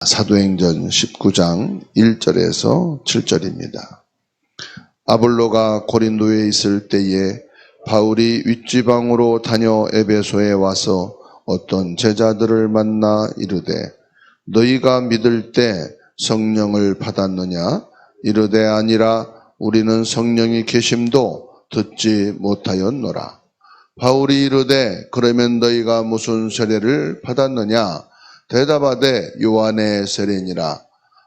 사도행전 19장 1절에서 7절입니다. 아볼로가 고린도에 있을 때에 바울이 윗지방으로 다녀 에베소에 와서 어떤 제자들을 만나 이르되 너희가 믿을 때 성령을 받았느냐? 이르되 아니라 우리는 성령이 계심도 듣지 못하였노라. 바울이 이르되 그러면 너희가 무슨 세례를 받았느냐? 대답하되 요한의 세례니라.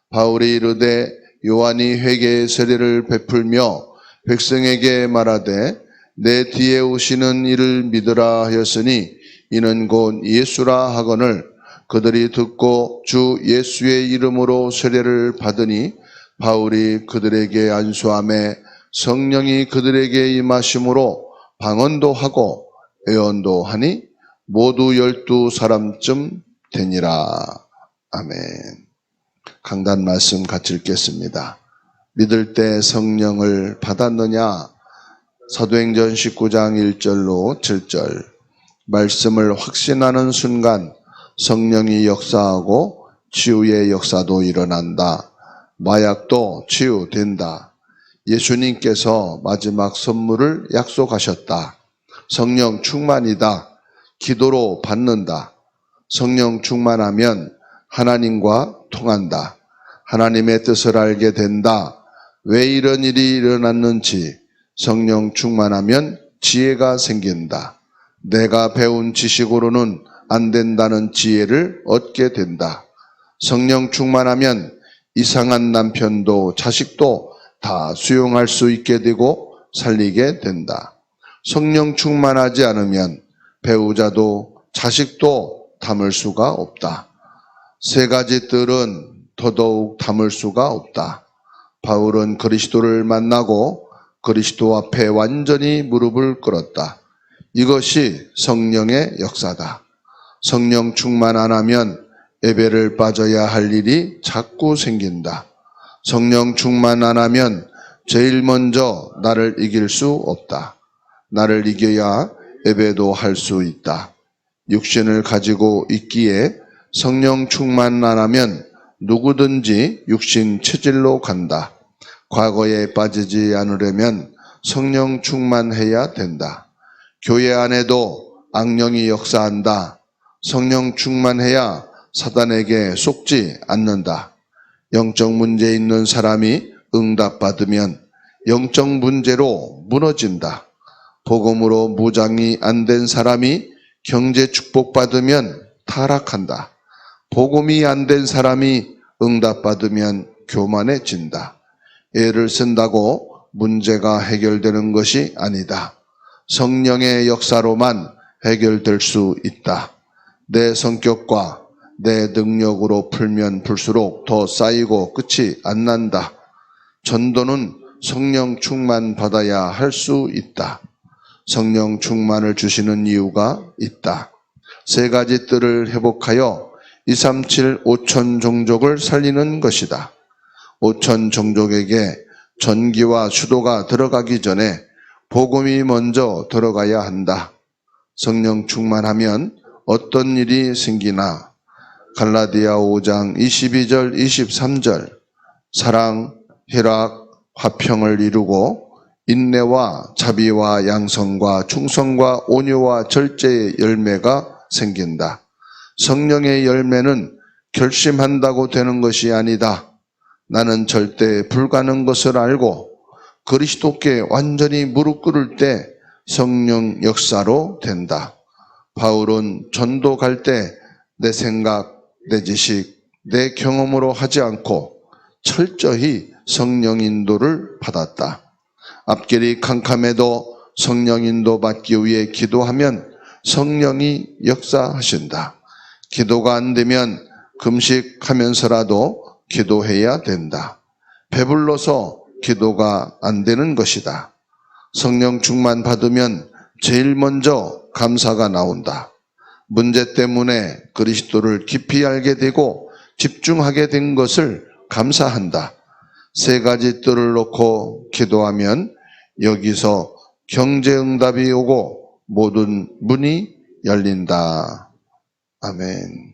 바울이 이르되 요한이 회개의 세례를 베풀며 백성에게 말하되 내 뒤에 오시는 이를 믿으라 하였으니 이는 곧 예수라 하거늘 그들이 듣고 주 예수의 이름으로 세례를 받으니 바울이 그들에게 안수하매 성령이 그들에게 임하심으로 방언도 하고 예언도 하니 모두 12사람쯤 되니라. 아멘. 강단 말씀 같이 읽겠습니다. 믿을 때 성령을 받았느냐? 사도행전 19장 1절로 7절. 말씀을 확신하는 순간 성령이 역사하고 치유의 역사도 일어난다. 마약도 치유된다. 예수님께서 마지막 선물을 약속하셨다. 성령 충만이다. 기도로 받는다. 성령 충만하면 하나님과 통한다. 하나님의 뜻을 알게 된다. 왜 이런 일이 일어났는지 성령 충만하면 지혜가 생긴다. 내가 배운 지식으로는 안 된다는 지혜를 얻게 된다. 성령 충만하면 이상한 남편도 자식도 다 수용할 수 있게 되고 살리게 된다. 성령 충만하지 않으면 배우자도 자식도 담을 수가 없다. 세 가지 뜰은 더더욱 담을 수가 없다. 바울은 그리스도를 만나고 그리스도 앞에 완전히 무릎을 꿇었다. 이것이 성령의 역사다. 성령 충만 안 하면 예배를 빠져야 할 일이 자꾸 생긴다. 성령 충만 안 하면 제일 먼저 나를 이길 수 없다. 나를 이겨야 예배도 할 수 있다. 육신을 가지고 있기에 성령 충만 안 하면 누구든지 육신 체질로 간다. 과거에 빠지지 않으려면 성령 충만해야 된다. 교회 안에도 악령이 역사한다. 성령 충만해야 사단에게 속지 않는다. 영적 문제 있는 사람이 응답받으면 영적 문제로 무너진다. 복음으로 무장이 안 된 사람이 경제 축복받으면 타락한다. 복음이 안 된 사람이 응답받으면 교만해진다. 애를 쓴다고 문제가 해결되는 것이 아니다. 성령의 역사로만 해결될 수 있다. 내 성격과 내 능력으로 풀면 풀수록 더 쌓이고 끝이 안 난다. 전도는 성령 충만 받아야 할 수 있다. 성령 충만을 주시는 이유가 있다. 세 가지 뜰을 회복하여 237 5천 종족을 살리는 것이다. 5천 종족에게 전기와 수도가 들어가기 전에 복음이 먼저 들어가야 한다. 성령 충만하면 어떤 일이 생기나? 갈라디아 5장 22절 23절. 사랑, 희락, 화평을 이루고 인내와 자비와 양성과 충성과 온유와 절제의 열매가 생긴다. 성령의 열매는 결심한다고 되는 것이 아니다. 나는 절대 불가능한 것을 알고 그리스도께 완전히 무릎 꿇을 때 성령 역사로 된다. 바울은 전도 갈 때 내 생각, 내 지식, 내 경험으로 하지 않고 철저히 성령 인도를 받았다. 앞길이 캄캄해도 성령 인도 받기 위해 기도하면 성령이 역사하신다. 기도가 안 되면 금식하면서라도 기도해야 된다. 배불러서 기도가 안 되는 것이다. 성령 충만 받으면 제일 먼저 감사가 나온다. 문제 때문에 그리스도를 깊이 알게 되고 집중하게 된 것을 감사한다. 세 가지 뜰을 놓고 기도하면 여기서 경제응답이 오고 모든 문이 열린다. 아멘.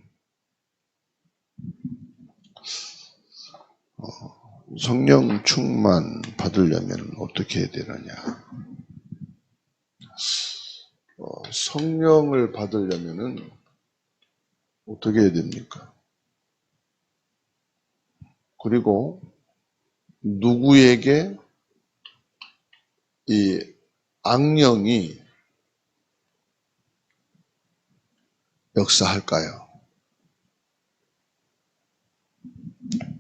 성령 충만 받으려면 어떻게 해야 되느냐? 성령을 받으려면은 어떻게 해야 됩니까? 그리고 누구에게 이 악령이 역사할까요?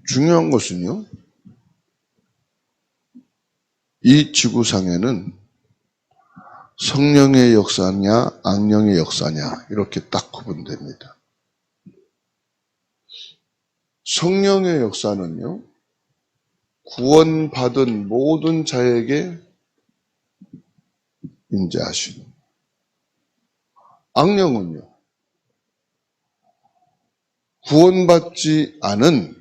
중요한 것은요, 이 지구상에는 성령의 역사냐 악령의 역사냐 이렇게 딱 구분됩니다. 성령의 역사는요, 구원받은 모든 자에게 임재하시는. 악령은요, 구원받지 않은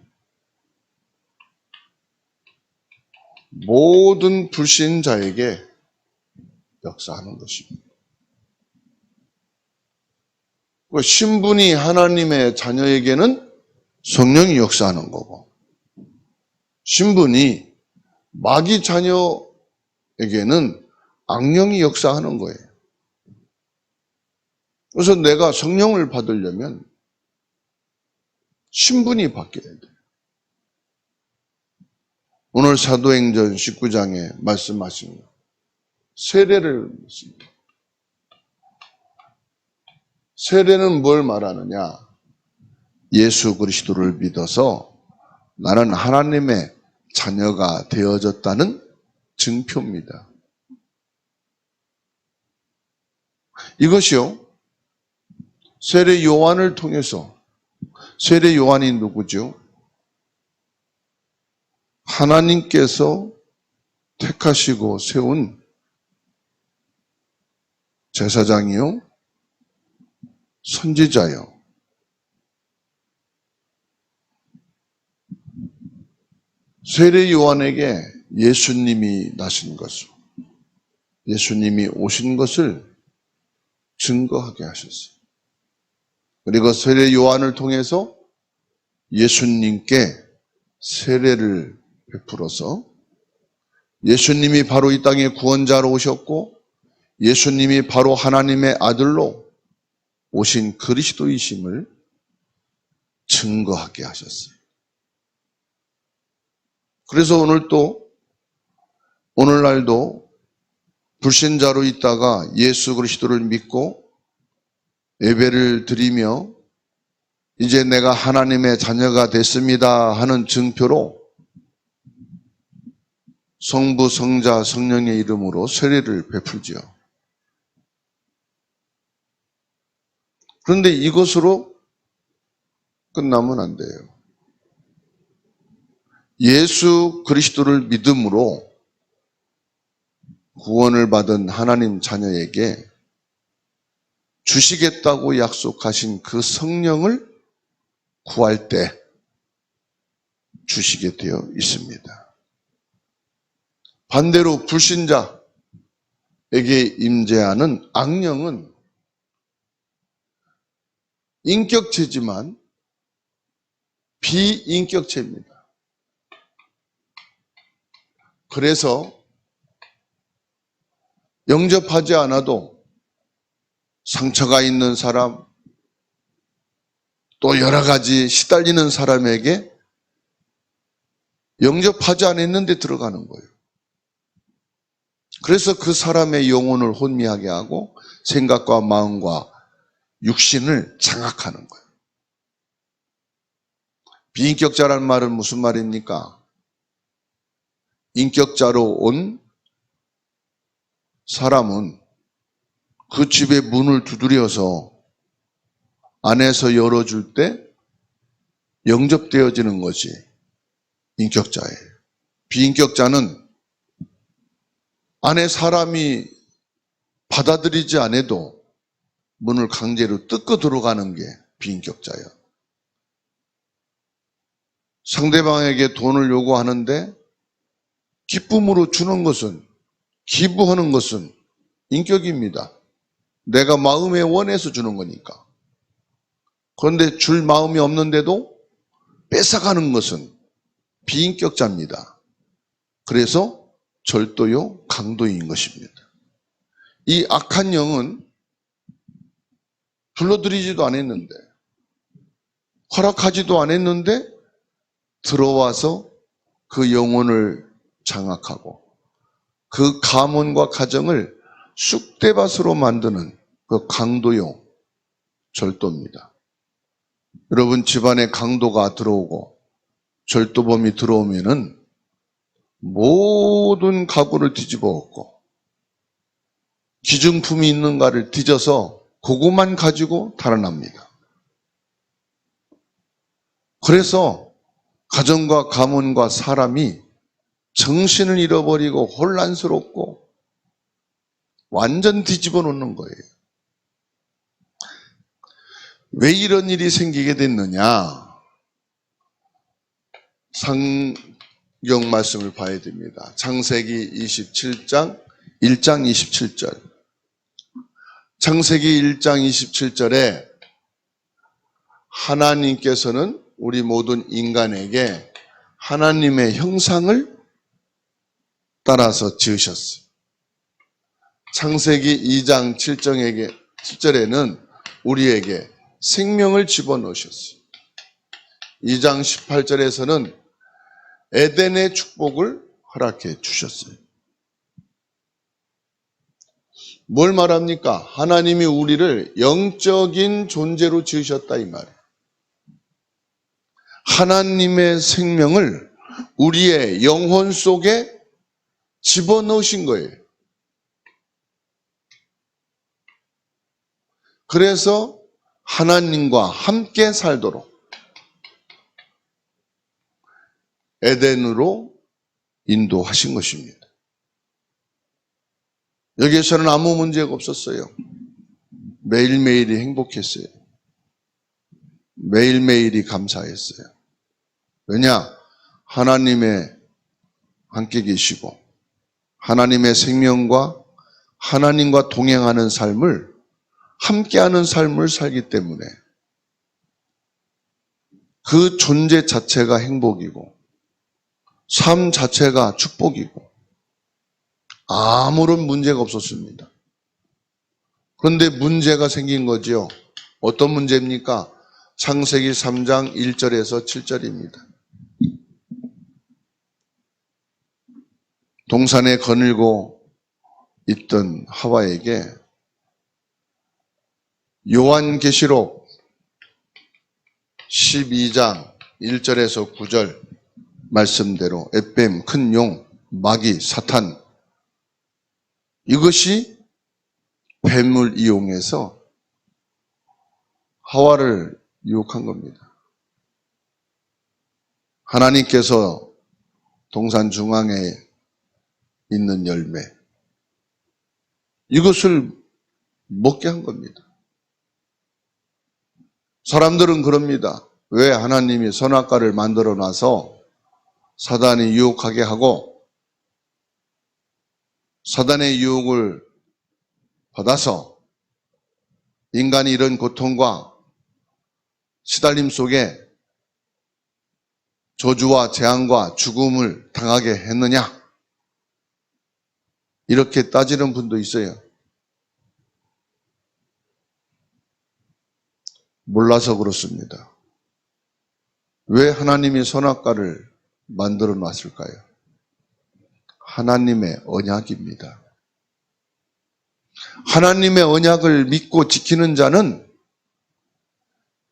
모든 불신자에게 역사하는 것입니다. 신분이 하나님의 자녀에게는 성령이 역사하는 거고, 신분이 마귀 자녀에게는 악령이 역사하는 거예요. 그래서 내가 성령을 받으려면 신분이 바뀌어야 돼요. 오늘 사도행전 19장에 말씀하신 세례를 믿습니다. 세례는 뭘 말하느냐? 예수 그리스도를 믿어서 나는 하나님의 자녀가 되어졌다는 증표입니다. 이것이요, 세례 요한을 통해서, 세례 요한이 누구죠? 하나님께서 택하시고 세운 제사장이요, 선지자요. 세례 요한에게 예수님이 나신 것을, 예수님이 오신 것을 증거하게 하셨어요. 그리고 세례 요한을 통해서 예수님께 세례를 베풀어서 예수님이 바로 이 땅에 구원자로 오셨고 예수님이 바로 하나님의 아들로 오신 그리스도이심을 증거하게 하셨어요. 그래서 오늘날도 불신자로 있다가 예수 그리스도를 믿고 예배를 드리며 이제 내가 하나님의 자녀가 됐습니다 하는 증표로 성부, 성자, 성령의 이름으로 세례를 베풀지요. 그런데 이것으로 끝나면 안 돼요. 예수 그리스도를 믿음으로 구원을 받은 하나님 자녀에게 주시겠다고 약속하신 그 성령을 구할 때 주시게 되어 있습니다. 반대로 불신자에게 임재하는 악령은 인격체지만 비인격체입니다. 그래서 영접하지 않아도 상처가 있는 사람, 또 여러 가지 시달리는 사람에게 영접하지 않았는데 들어가는 거예요. 그래서 그 사람의 영혼을 혼미하게 하고 생각과 마음과 육신을 장악하는 거예요. 비인격자란 말은 무슨 말입니까? 인격자로 온 사람은 그 집의 문을 두드려서 안에서 열어줄 때 영접되어지는 것이 인격자예요. 비인격자는 안에 사람이 받아들이지 않아도 문을 강제로 뜯고 들어가는 게 비인격자예요. 상대방에게 돈을 요구하는데 기쁨으로 주는 것은, 기부하는 것은 인격입니다. 내가 마음에 원해서 주는 거니까. 그런데 줄 마음이 없는데도 뺏어가는 것은 비인격자입니다. 그래서 절도요, 강도인 것입니다. 이 악한 영은 불러들이지도 않았는데, 허락하지도 않았는데 들어와서 그 영혼을 장악하고 그 가문과 가정을 쑥대밭으로 만드는 그 강도요, 절도입니다. 여러분 집안에 강도가 들어오고 절도범이 들어오면은 모든 가구를 뒤집어 엎고 기증품이 있는가를 뒤져서 그것만 가지고 달아납니다. 그래서 가정과 가문과 사람이 정신을 잃어버리고 혼란스럽고 완전 뒤집어 놓는 거예요. 왜 이런 일이 생기게 됐느냐? 성경 말씀을 봐야 됩니다. 창세기 27장 1장 27절. 창세기 1장 27절에 하나님께서는 우리 모든 인간에게 하나님의 형상을 따라서 지으셨어요. 창세기 2장 7절에는 우리에게 생명을 집어넣으셨어요. 2장 18절에서는 에덴의 축복을 허락해 주셨어요. 뭘 말합니까? 하나님이 우리를 영적인 존재로 지으셨다 이 말이에요. 하나님의 생명을 우리의 영혼 속에 집어넣으신 거예요. 그래서 하나님과 함께 살도록 에덴으로 인도하신 것입니다. 여기에서는 아무 문제가 없었어요. 매일매일이 행복했어요. 매일매일이 감사했어요. 왜냐? 하나님의 함께 계시고 하나님의 생명과 하나님과 동행하는 삶을 함께하는 삶을 살기 때문에 그 존재 자체가 행복이고 삶 자체가 축복이고 아무런 문제가 없었습니다. 그런데 문제가 생긴 거지요. 어떤 문제입니까? 창세기 3장 1절에서 7절입니다. 동산에 거닐고 있던 하와에게 요한계시록 12장 1절에서 9절 말씀대로 에뱀, 큰 용, 마귀, 사탄 이것이 뱀을 이용해서 하와를 유혹한 겁니다. 하나님께서 동산 중앙에 있는 열매 이것을 먹게 한 겁니다. 사람들은 그럽니다. 왜 하나님이 선악과를 만들어 놔서 사단이 유혹하게 하고 사단의 유혹을 받아서 인간이 이런 고통과 시달림 속에 저주와 재앙과 죽음을 당하게 했느냐? 이렇게 따지는 분도 있어요. 몰라서 그렇습니다. 왜 하나님이 선악과를 만들어 놨을까요? 하나님의 언약입니다. 하나님의 언약을 믿고 지키는 자는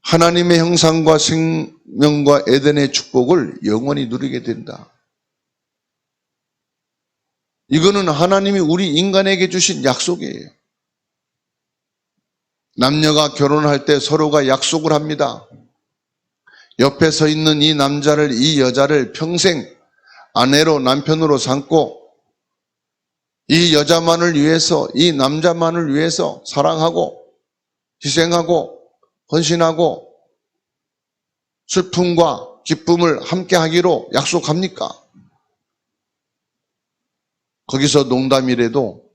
하나님의 형상과 생명과 에덴의 축복을 영원히 누리게 된다. 이거는 하나님이 우리 인간에게 주신 약속이에요. 남녀가 결혼할 때 서로가 약속을 합니다. 옆에 서 있는 이 남자를, 이 여자를 평생 아내로 남편으로 삼고 이 여자만을 위해서, 이 남자만을 위해서 사랑하고 희생하고 헌신하고 슬픔과 기쁨을 함께 하기로 약속합니까? 거기서 농담이라도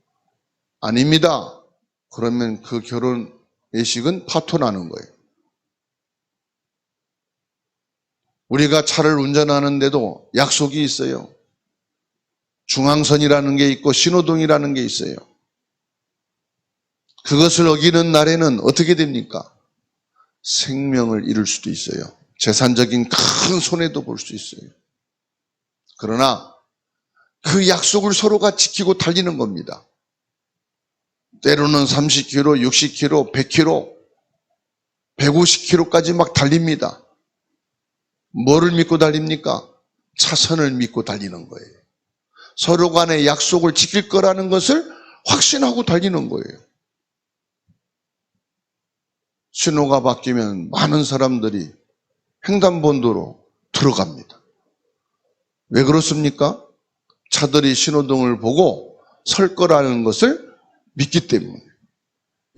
아닙니다. 그러면 그 결혼 예식은 파토나는 거예요. 우리가 차를 운전하는데도 약속이 있어요. 중앙선이라는 게 있고 신호등이라는 게 있어요. 그것을 어기는 날에는 어떻게 됩니까? 생명을 잃을 수도 있어요. 재산적인 큰 손해도 볼 수 있어요. 그러나 그 약속을 서로가 지키고 달리는 겁니다. 때로는 30km, 60km, 100km, 150km까지 막 달립니다. 뭐를 믿고 달립니까? 차선을 믿고 달리는 거예요. 서로 간의 약속을 지킬 거라는 것을 확신하고 달리는 거예요. 신호가 바뀌면 많은 사람들이 횡단보도로 들어갑니다. 왜 그렇습니까? 차들이 신호등을 보고 설 거라는 것을 믿기 때문에.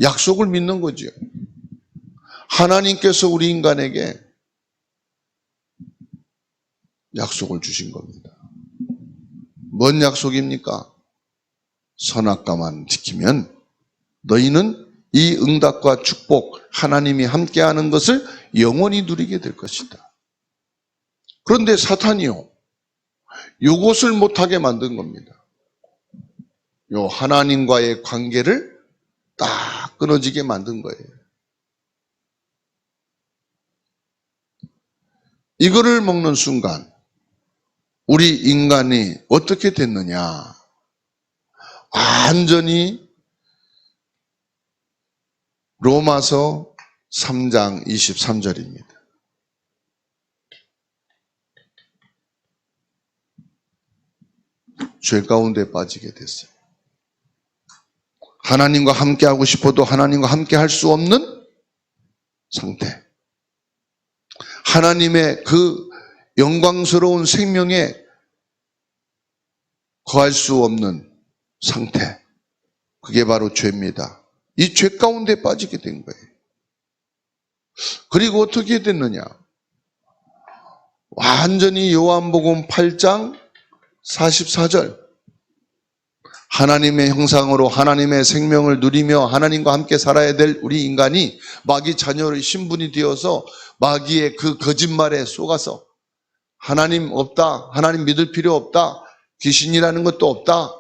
약속을 믿는 거죠. 하나님께서 우리 인간에게 약속을 주신 겁니다. 뭔 약속입니까? 선악과만 지키면 너희는 이 응답과 축복, 하나님이 함께하는 것을 영원히 누리게 될 것이다. 그런데 사탄이요, 이것을 못하게 만든 겁니다. 요 하나님과의 관계를 딱 끊어지게 만든 거예요. 이거를 먹는 순간 우리 인간이 어떻게 됐느냐? 완전히 로마서 3장 23절입니다. 죄 가운데 빠지게 됐어요. 하나님과 함께 하고 싶어도 하나님과 함께 할 수 없는 상태. 하나님의 그 영광스러운 생명에 거할 수 없는 상태. 그게 바로 죄입니다. 이 죄 가운데 빠지게 된 거예요. 그리고 어떻게 됐느냐? 완전히 요한복음 8장 44절. 하나님의 형상으로 하나님의 생명을 누리며 하나님과 함께 살아야 될 우리 인간이 마귀 자녀의 신분이 되어서 마귀의 그 거짓말에 속아서 하나님 없다, 하나님 믿을 필요 없다, 귀신이라는 것도 없다,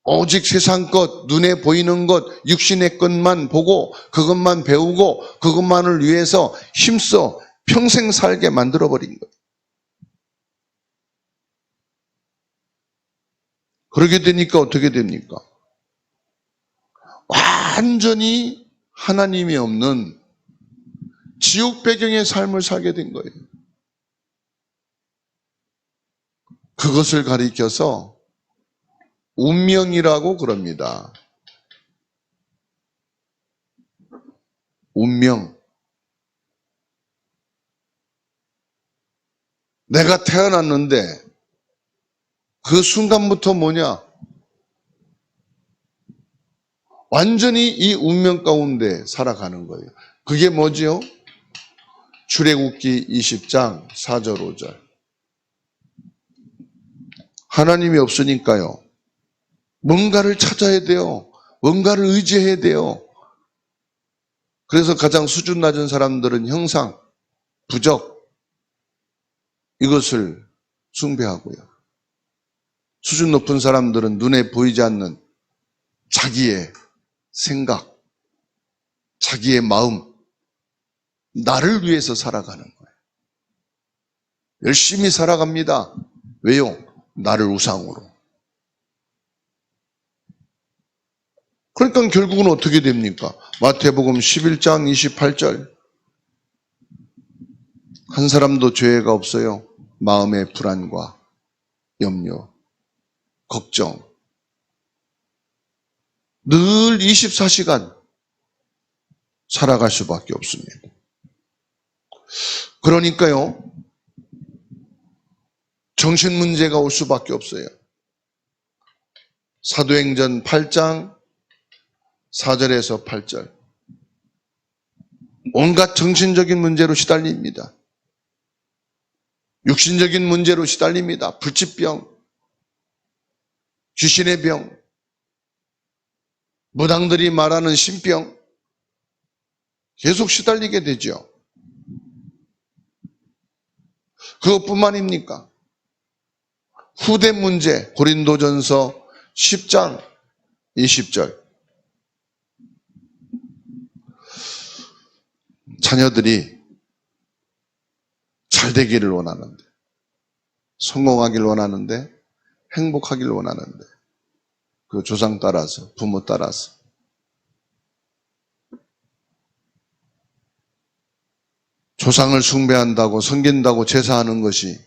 오직 세상 것, 눈에 보이는 것, 육신의 것만 보고 그것만 배우고 그것만을 위해서 힘써 평생 살게 만들어버린 거예요. 그렇게 되니까 어떻게 됩니까? 완전히 하나님이 없는 지옥 배경의 삶을 살게 된 거예요. 그것을 가리켜서 운명이라고 그럽니다. 운명. 내가 태어났는데 그 순간부터 뭐냐? 완전히 이 운명 가운데 살아가는 거예요. 그게 뭐지요? 출애굽기 20장 4절 5절. 하나님이 없으니까요, 뭔가를 찾아야 돼요. 뭔가를 의지해야 돼요. 그래서 가장 수준 낮은 사람들은 형상, 부적, 이것을 숭배하고요. 수준 높은 사람들은 눈에 보이지 않는 자기의 생각, 자기의 마음, 나를 위해서 살아가는 거예요. 열심히 살아갑니다. 왜요? 나를 우상으로. 그러니까 결국은 어떻게 됩니까? 마태복음 11장 28절. 한 사람도 죄가 없어요. 마음의 불안과 염려, 걱정. 늘 24시간 살아갈 수밖에 없습니다. 그러니까요, 정신 문제가 올 수밖에 없어요. 사도행전 8장 4절에서 8절. 온갖 정신적인 문제로 시달립니다. 육신적인 문제로 시달립니다. 불치병, 귀신의 병, 무당들이 말하는 신병, 계속 시달리게 되죠. 그것뿐만입니까? 후대 문제, 고린도전서 10장 20절. 자녀들이 잘 되기를 원하는데, 성공하기를 원하는데, 행복하기를 원하는데, 그 조상 따라서, 부모 따라서 조상을 숭배한다고, 섬긴다고 제사하는 것이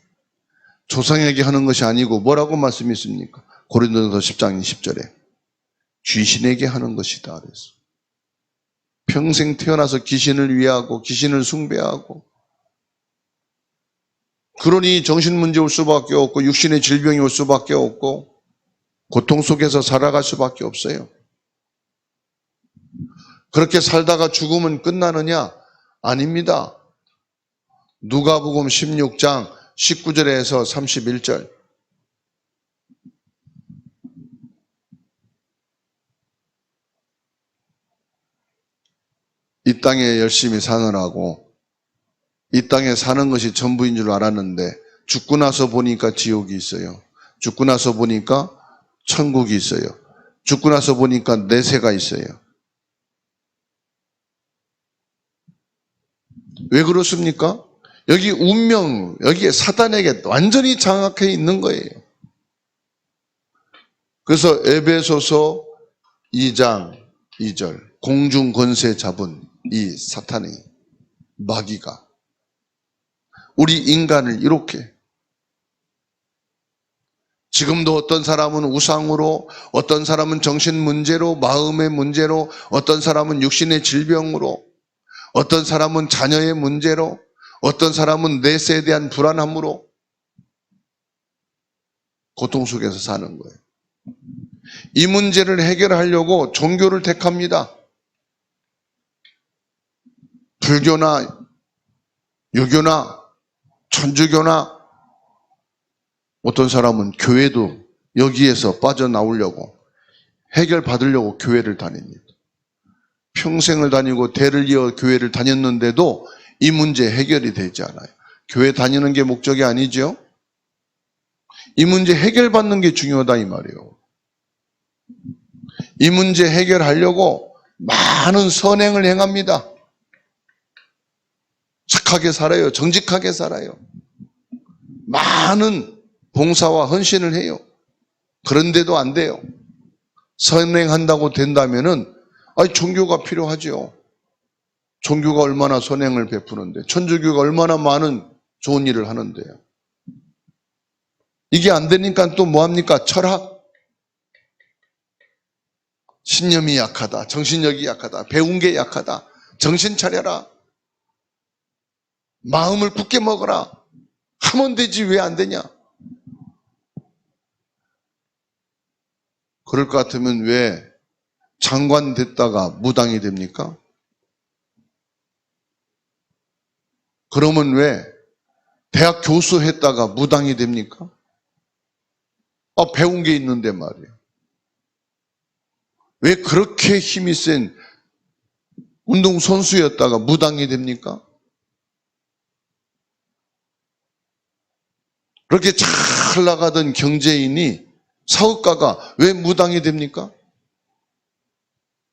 조상에게 하는 것이 아니고 뭐라고 말씀이 있습니까? 고린도전서 10장 20절에 귀신에게 하는 것이다 그래서 평생 태어나서 귀신을 위하고 귀신을 숭배하고, 그러니 정신문제 올 수밖에 없고 육신의 질병이 올 수밖에 없고 고통 속에서 살아갈 수밖에 없어요. 그렇게 살다가 죽으면 끝나느냐? 아닙니다. 누가복음 16장 19절에서 31절. 이 땅에 열심히 사느라고 이 땅에 사는 것이 전부인 줄 알았는데 죽고 나서 보니까 지옥이 있어요. 죽고 나서 보니까 천국이 있어요. 죽고 나서 보니까 내세가 있어요. 왜 그렇습니까? 여기 운명, 여기에 사단에게 완전히 장악해 있는 거예요. 그래서 에베소서 2장 2절, 공중 권세 잡은 이 사탄의 마귀가 우리 인간을 이렇게, 지금도 어떤 사람은 우상으로, 어떤 사람은 정신 문제로, 마음의 문제로, 어떤 사람은 육신의 질병으로, 어떤 사람은 자녀의 문제로, 어떤 사람은 내세에 대한 불안함으로 고통 속에서 사는 거예요. 이 문제를 해결하려고 종교를 택합니다. 불교나 유교나 천주교나 어떤 사람은 교회도 여기에서 빠져나오려고, 해결받으려고 교회를 다닙니다. 평생을 다니고 대를 이어 교회를 다녔는데도 이 문제 해결이 되지 않아요. 교회 다니는 게 목적이 아니죠. 이 문제 해결받는 게 중요하다 이 말이에요. 이 문제 해결하려고 많은 선행을 행합니다. 착하게 살아요. 정직하게 살아요. 많은 봉사와 헌신을 해요. 그런데도 안 돼요. 선행한다고 된다면은 종교가 필요하죠. 종교가 얼마나 선행을 베푸는데, 천주교가 얼마나 많은 좋은 일을 하는데요. 이게 안 되니까 또 뭐합니까? 철학. 신념이 약하다. 정신력이 약하다. 배운 게 약하다. 정신 차려라. 마음을 굳게 먹어라. 하면 되지 왜 안 되냐? 그럴 것 같으면 왜 장관 됐다가 무당이 됩니까? 그러면 왜 대학 교수 했다가 무당이 됩니까? 배운 게 있는데 말이에요. 왜 그렇게 힘이 센 운동선수였다가 무당이 됩니까? 그렇게 잘 나가던 경제인이, 사업가가 왜 무당이 됩니까?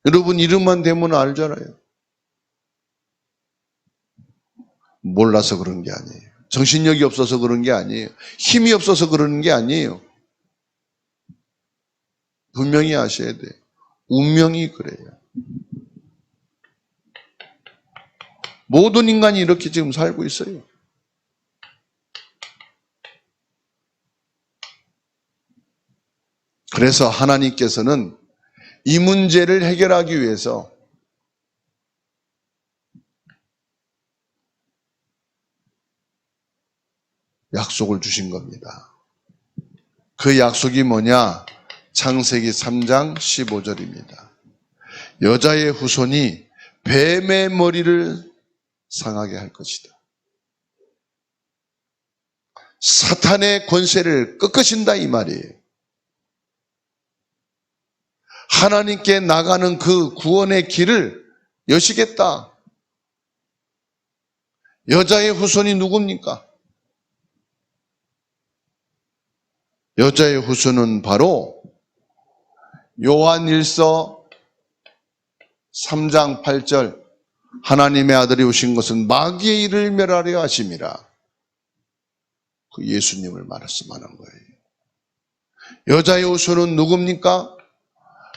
여러분 이름만 대면 알잖아요. 몰라서 그런 게 아니에요. 정신력이 없어서 그런 게 아니에요. 힘이 없어서 그러는 게 아니에요. 분명히 아셔야 돼요. 운명이 그래요. 모든 인간이 이렇게 지금 살고 있어요. 그래서 하나님께서는 이 문제를 해결하기 위해서 약속을 주신 겁니다. 그 약속이 뭐냐? 창세기 3장 15절입니다. 여자의 후손이 뱀의 머리를 상하게 할 것이다. 사탄의 권세를 꺾으신다 이 말이에요. 하나님께 나가는 그 구원의 길을 여시겠다. 여자의 후손이 누굽니까? 여자의 후손은 바로 요한일서 3장 8절 하나님의 아들이 오신 것은 마귀의 일을 멸하려 하심이라. 그 예수님을 말씀하는 거예요. 여자의 후손은 누굽니까?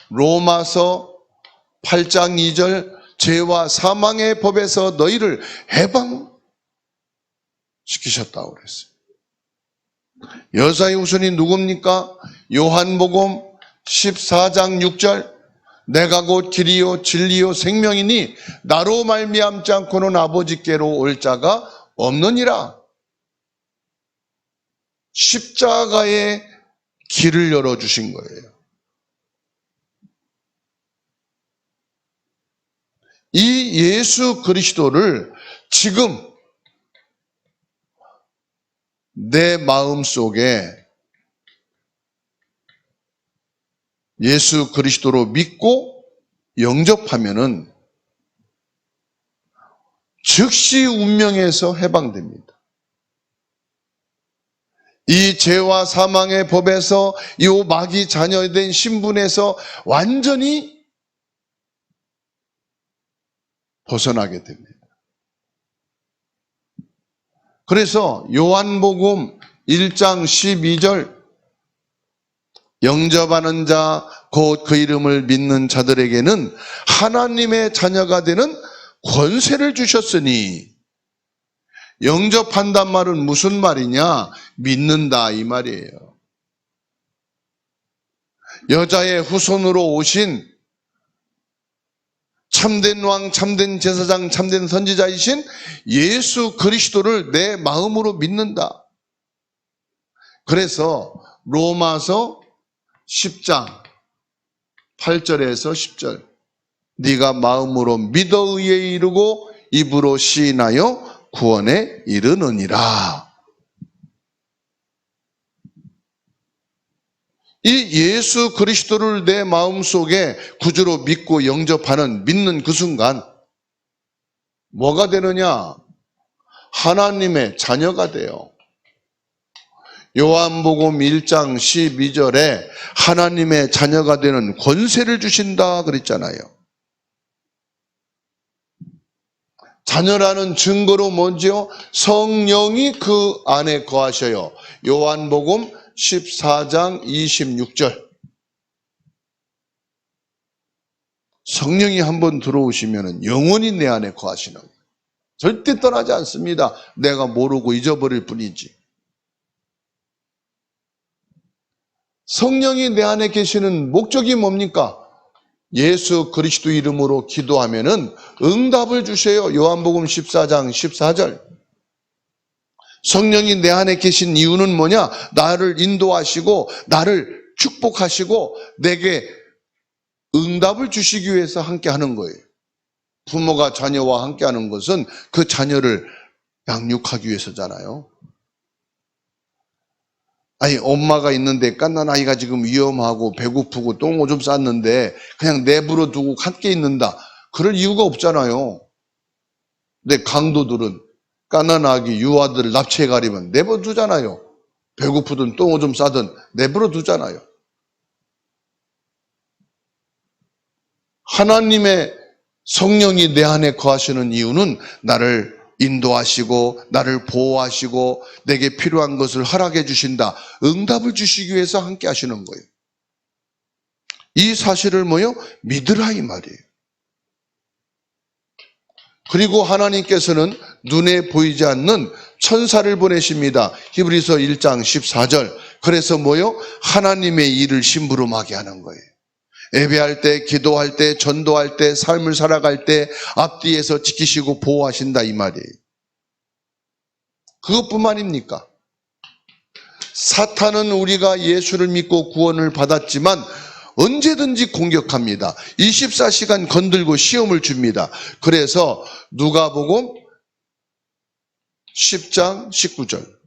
로마서 8장 2절 죄와 사망의 법에서 너희를 해방시키셨다고 그랬어요. 여자의 후손이 누굽니까? 요한복음 14장 6절 내가 곧 길이요 진리요 생명이니 나로 말미암지 않고는 아버지께로 올 자가 없느니라. 십자가의 길을 열어주신 거예요. 이 예수 그리스도를 지금 내 마음 속에 예수 그리스도로 믿고 영접하면은 즉시 운명에서 해방됩니다. 이 죄와 사망의 법에서 이 마귀 자녀된 신분에서 완전히 벗어나게 됩니다. 그래서 요한복음 1장 12절 영접하는 자 곧 그 이름을 믿는 자들에게는 하나님의 자녀가 되는 권세를 주셨으니 영접한단 말은 무슨 말이냐? 믿는다 이 말이에요. 여자의 후손으로 오신 참된 왕, 참된 제사장, 참된 선지자이신 예수 그리스도를 내 마음으로 믿는다. 그래서 로마서 10장 8절에서 10절 네가 마음으로 믿어 의에 이르고 입으로 시인하여 구원에 이르느니라. 이 예수 그리스도를 내 마음속에 구주로 믿고 영접하는 믿는 그 순간 뭐가 되느냐? 하나님의 자녀가 돼요. 요한복음 1장 12절에 하나님의 자녀가 되는 권세를 주신다 그랬잖아요. 자녀라는 증거로 뭔지요? 성령이 그 안에 거하셔요. 요한복음 14장 26절. 성령이 한번 들어오시면 영원히 내 안에 거하시는 거예요. 절대 떠나지 않습니다. 내가 모르고 잊어버릴 뿐이지. 성령이 내 안에 계시는 목적이 뭡니까? 예수 그리스도 이름으로 기도하면은 응답을 주셔요. 요한복음 14장 14절. 성령이 내 안에 계신 이유는 뭐냐? 나를 인도하시고 나를 축복하시고 내게 응답을 주시기 위해서 함께 하는 거예요. 부모가 자녀와 함께 하는 것은 그 자녀를 양육하기 위해서잖아요. 아니, 엄마가 있는데 갓난 아이가 지금 위험하고 배고프고 똥 오줌 쌌는데 그냥 내버려 두고 함께 있는다. 그럴 이유가 없잖아요. 근데 강도들은 갓난 아기, 유아들을 납치해 가려면 내버려 두잖아요. 배고프든 똥 오줌 싸든 내버려 두잖아요. 하나님의 성령이 내 안에 거하시는 이유는 나를 인도하시고 나를 보호하시고 내게 필요한 것을 허락해 주신다. 응답을 주시기 위해서 함께 하시는 거예요. 이 사실을 뭐요? 믿으라 이 말이에요. 그리고 하나님께서는 눈에 보이지 않는 천사를 보내십니다. 히브리서 1장 14절. 그래서 뭐요? 하나님의 일을 심부름하게 하는 거예요. 예배할 때, 기도할 때, 전도할 때, 삶을 살아갈 때 앞뒤에서 지키시고 보호하신다 이 말이에요. 그것뿐만입니까? 사탄은 우리가 예수를 믿고 구원을 받았지만 언제든지 공격합니다. 24시간 건들고 시험을 줍니다. 그래서 누가복음 10장 19절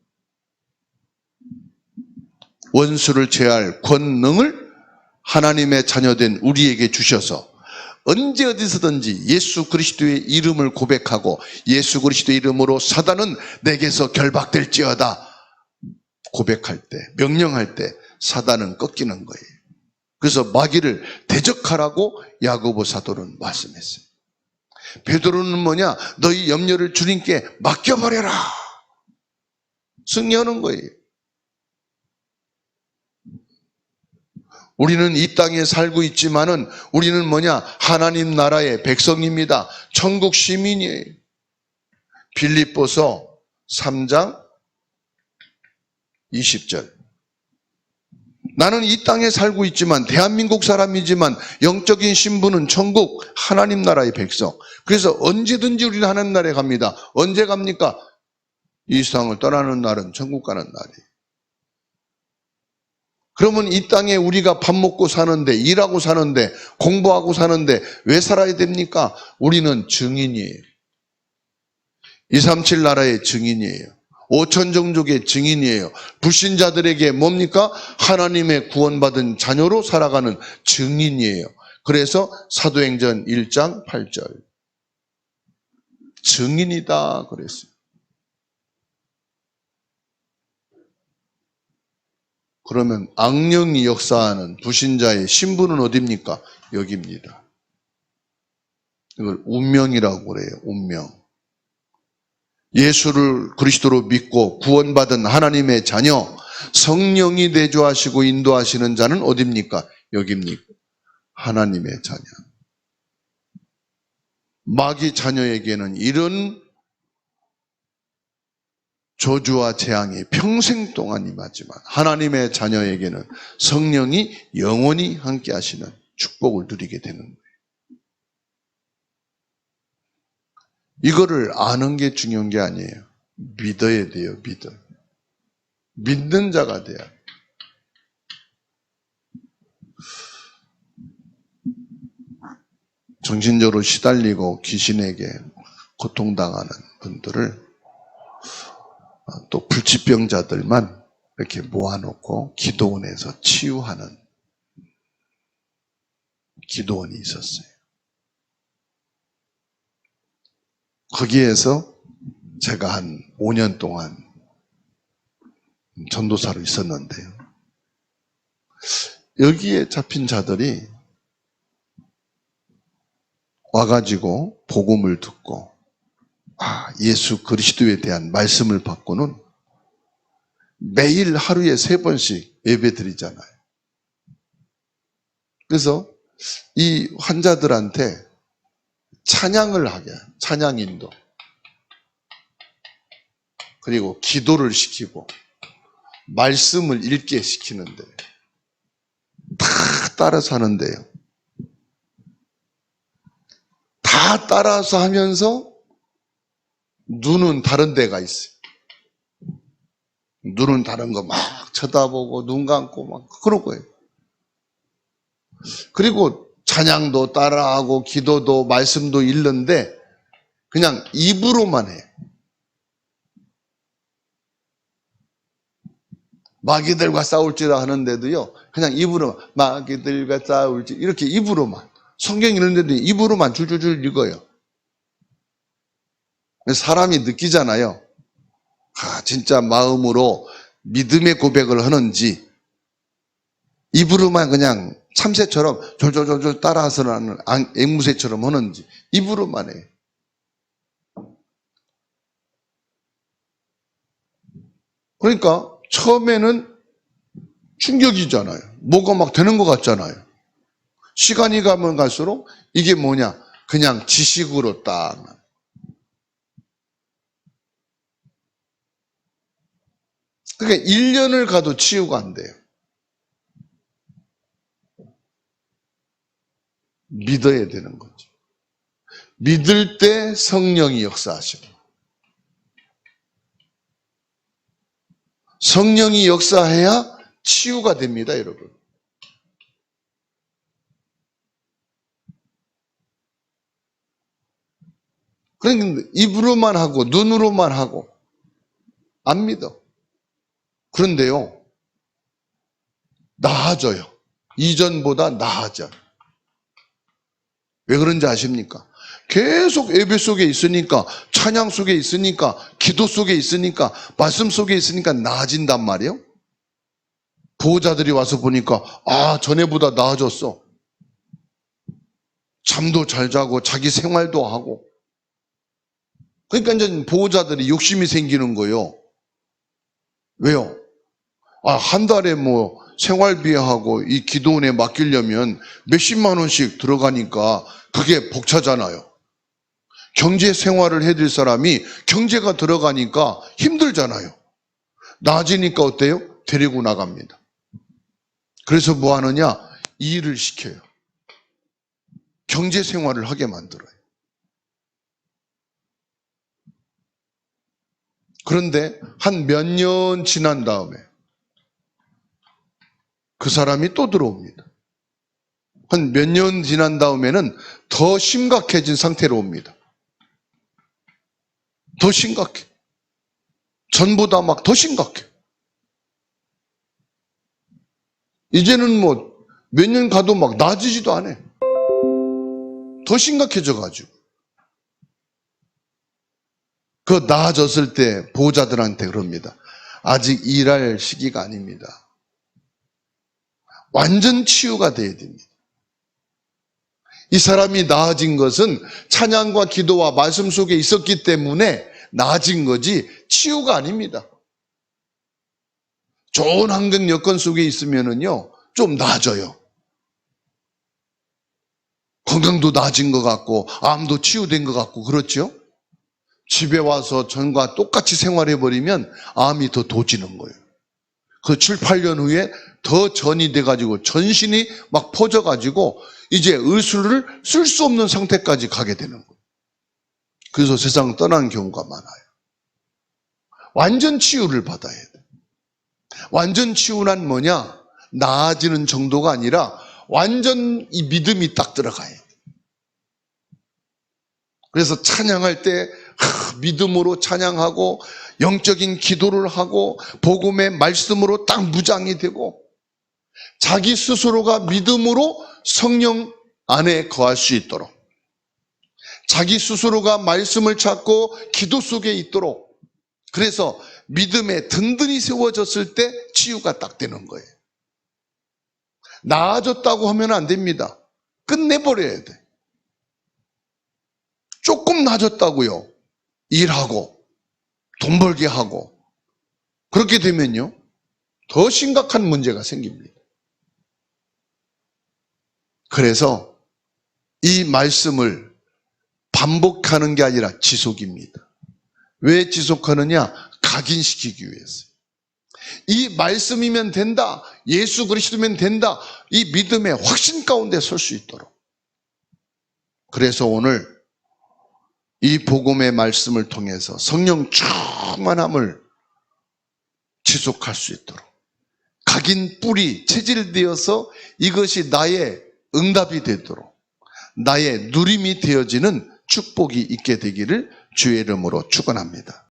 원수를 제할 권능을 하나님의 자녀된 우리에게 주셔서 언제 어디서든지 예수 그리스도의 이름을 고백하고 예수 그리스도의 이름으로 사단은 내게서 결박될지어다. 고백할 때, 명령할 때 사단은 꺾이는 거예요. 그래서 마귀를 대적하라고 야고보 사도는 말씀했어요. 베드로는 뭐냐? 너희 염려를 주님께 맡겨버려라. 승리하는 거예요. 우리는 이 땅에 살고 있지만은 우리는 뭐냐? 하나님 나라의 백성입니다. 천국 시민이에요. 빌립보서 3장 20절. 나는 이 땅에 살고 있지만 대한민국 사람이지만 영적인 신분은 천국 하나님 나라의 백성. 그래서 언제든지 우리는 하나님 나라에 갑니다. 언제 갑니까? 이 세상을 떠나는 날은 천국 가는 날이에요. 그러면 이 땅에 우리가 밥 먹고 사는데, 일하고 사는데, 공부하고 사는데 왜 살아야 됩니까? 우리는 증인이에요. 237 나라의 증인이에요. 5천 종족의 증인이에요. 불신자들에게 뭡니까? 하나님의 구원받은 자녀로 살아가는 증인이에요. 그래서 사도행전 1장 8절 증인이다 그랬어요. 그러면 악령이 역사하는 불신자의 신분은 어디입니까? 여기입니다. 이걸 운명이라고 그래요. 운명. 예수를 그리스도로 믿고 구원받은 하나님의 자녀, 성령이 내주하시고 인도하시는 자는 어디입니까? 여기입니까? 하나님의 자녀. 마귀 자녀에게는 이런 저주와 재앙이 평생 동안 임하지만 하나님의 자녀에게는 성령이 영원히 함께 하시는 축복을 누리게 되는 거예요. 이거를 아는 게 중요한 게 아니에요. 믿어야 돼요. 믿는 자가 돼야 돼요. 정신적으로 시달리고 귀신에게 고통당하는 분들을 또 불치병자들만 이렇게 모아놓고 기도원에서 치유하는 기도원이 있었어요. 거기에서 제가 한 5년 동안 전도사로 있었는데요. 여기에 잡힌 자들이 와가지고 복음을 듣고 예수 그리스도에 대한 말씀을 받고는 매일 하루에 3번씩 예배 드리잖아요. 그래서 이 환자들한테 찬양을 하게, 찬양 인도. 그리고 기도를 시키고 말씀을 읽게 시키는데 다 따라서 하는데요. 다 따라서 하면서 눈은 다른 데가 있어요. 눈은 다른 거 막 쳐다보고 눈 감고 막 그런 거예요. 그리고 찬양도 따라하고 기도도 말씀도 읽는데 그냥 입으로만 해요. 마귀들과 싸울지라 하는데도요, 그냥 입으로 마귀들과 싸울지 이렇게 입으로만, 성경 읽는데도 입으로만 줄줄줄 읽어요. 사람이 느끼잖아요. 진짜 마음으로 믿음의 고백을 하는지 입으로만 그냥 참새처럼 졸졸졸졸 따라서 하는 앵무새처럼 하는지 입으로만 해요. 그러니까 처음에는 충격이잖아요. 뭐가 막 되는 것 같잖아요. 시간이 가면 갈수록 이게 뭐냐? 그냥 지식으로 딱. 그러니까 1년을 가도 치유가 안 돼요. 믿어야 되는 거죠. 믿을 때 성령이 역사하시고 성령이 역사해야 치유가 됩니다, 여러분. 그러니까 입으로만 하고 눈으로만 하고 안 믿어. 그런데요, 나아져요. 이전보다 나아져. 왜 그런지 아십니까? 계속 예배 속에 있으니까, 찬양 속에 있으니까, 기도 속에 있으니까, 말씀 속에 있으니까 나아진단 말이에요. 보호자들이 와서 보니까 전에보다 나아졌어. 잠도 잘 자고 자기 생활도 하고. 그러니까 이제 보호자들이 욕심이 생기는 거예요. 왜요? 한 달에 생활비하고 이 기도원에 맡기려면 몇십만 원씩 들어가니까 그게 벅차잖아요. 경제 생활을 해드릴 사람이 경제가 들어가니까 힘들잖아요. 나아지니까 어때요? 데리고 나갑니다. 그래서 뭐 하느냐? 일을 시켜요. 경제 생활을 하게 만들어요. 그런데 한 몇 년 지난 다음에 그 사람이 또 들어옵니다. 한 몇 년 지난 다음에는 더 심각해진 상태로 옵니다. 더 심각해. 전보다 막 더 심각해. 이제는 몇 년 가도 막 나아지지도 않아. 더 심각해져가지고. 그 나아졌을 때 보호자들한테 그럽니다. 아직 일할 시기가 아닙니다. 완전 치유가 돼야 됩니다. 이 사람이 나아진 것은 찬양과 기도와 말씀 속에 있었기 때문에 나아진 거지 치유가 아닙니다. 좋은 환경 여건 속에 있으면은요, 좀 나아져요. 건강도 나아진 것 같고, 암도 치유된 것 같고, 그렇죠? 집에 와서 전과 똑같이 생활해버리면 암이 더 도지는 거예요. 그 7, 8년 후에 더 전이 돼가지고 전신이 막 퍼져가지고 이제 의술을 쓸 수 없는 상태까지 가게 되는 거예요. 그래서 세상 떠난 경우가 많아요. 완전 치유를 받아야 돼. 완전 치유란 뭐냐? 나아지는 정도가 아니라 완전 이 믿음이 딱 들어가야 돼. 그래서 찬양할 때 믿음으로 찬양하고 영적인 기도를 하고 복음의 말씀으로 딱 무장이 되고 자기 스스로가 믿음으로 성령 안에 거할 수 있도록 자기 스스로가 말씀을 찾고 기도 속에 있도록 그래서 믿음에 든든히 세워졌을 때 치유가 딱 되는 거예요. 나아졌다고 하면 안 됩니다. 끝내버려야 돼. 조금 나아졌다고요. 일하고 돈 벌게 하고 그렇게 되면요 더 심각한 문제가 생깁니다. 그래서 이 말씀을 반복하는 게 아니라 지속입니다. 왜 지속하느냐? 각인시키기 위해서. 이 말씀이면 된다, 예수 그리스도면 된다, 이 믿음의 확신 가운데 설 수 있도록. 그래서 오늘 이 복음의 말씀을 통해서 성령 충만함을 지속할 수 있도록 각인 뿌리 체질되어서 이것이 나의 응답이 되도록 나의 누림이 되어지는 축복이 있게 되기를 주의 이름으로 축원합니다.